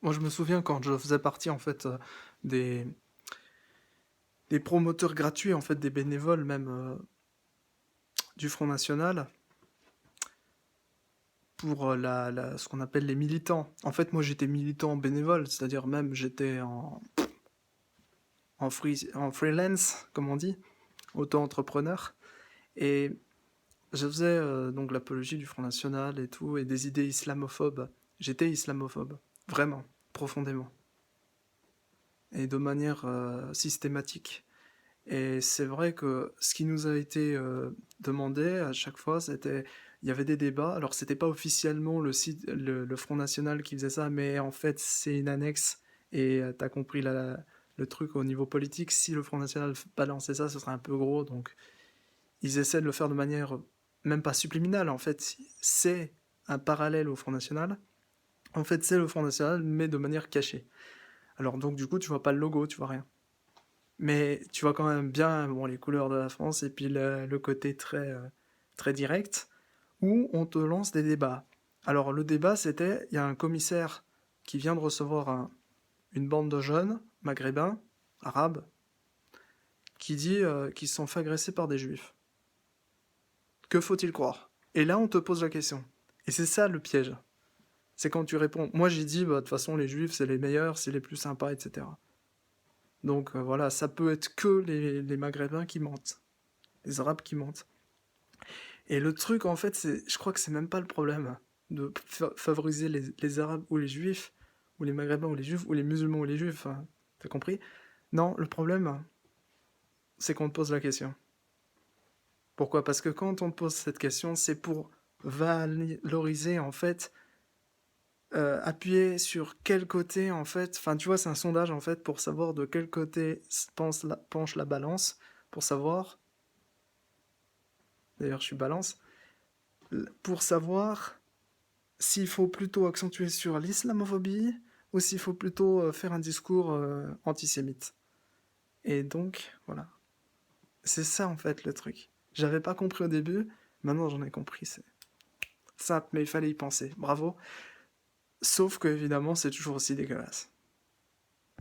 Moi, je me souviens quand je faisais partie, en fait, des des promoteurs gratuits, en fait, des bénévoles même, du Front national pour, la ce qu'on appelle les militants. En fait, moi, j'étais militant bénévole, c'est-à-dire même j'étais en freelance, comme on dit, auto-entrepreneur et je faisais, donc l'apologie du Front national et tout et des idées islamophobes. J'étais islamophobe, vraiment, profondément et de manière, systématique. Et c'est vrai que ce qui nous a été, demandé à chaque fois, c'était il y avait des débats. Alors c'était pas officiellement le Front national qui faisait ça, mais en fait, c'est une annexe et tu compris le truc au niveau politique. Si le Front national balançait ça, ce serait un peu gros, donc ils essaient de le faire de manière, même pas subliminale, en fait, c'est un parallèle au Front national. En fait, c'est le Front national, mais de manière cachée. Alors donc du coup, tu vois pas le logo, tu vois rien. Mais tu vois quand même bien bon, les couleurs de la France et puis le côté très, très direct, où on te lance des débats. Alors le débat, c'était, il y a un commissaire qui vient de recevoir une bande de jeunes maghrébins, arabes, qui dit qu'ils se sont fait agresser par des juifs. Que faut-il croire? Et là, on te pose la question. Et c'est ça le piège. C'est quand tu réponds. Moi, j'ai dit, bah, de toute façon, les juifs, c'est les meilleurs, c'est les plus sympas, etc. Donc voilà, ça peut être que les maghrébins qui mentent, les arabes qui mentent. Et le truc, en fait, je crois que c'est même pas le problème de favoriser les arabes ou les juifs, ou les maghrébins ou les juifs, ou les musulmans ou les juifs, hein, t'as compris? Non, le problème, c'est qu'on te pose la question. Pourquoi? Parce que quand on te pose cette question, c'est pour valoriser, en fait, appuyer sur quel côté, en fait, enfin, tu vois, c'est un sondage, en fait, pour savoir de quel côté penche la balance, pour savoir, d'ailleurs, je suis balance, pour savoir s'il faut plutôt accentuer sur l'islamophobie ou s'il faut plutôt faire un discours antisémite. Et donc, voilà. C'est ça, en fait, le truc. J'avais pas compris au début, maintenant j'en ai compris. C'est simple, mais il fallait y penser. Bravo. Sauf que, évidemment, c'est toujours aussi dégueulasse.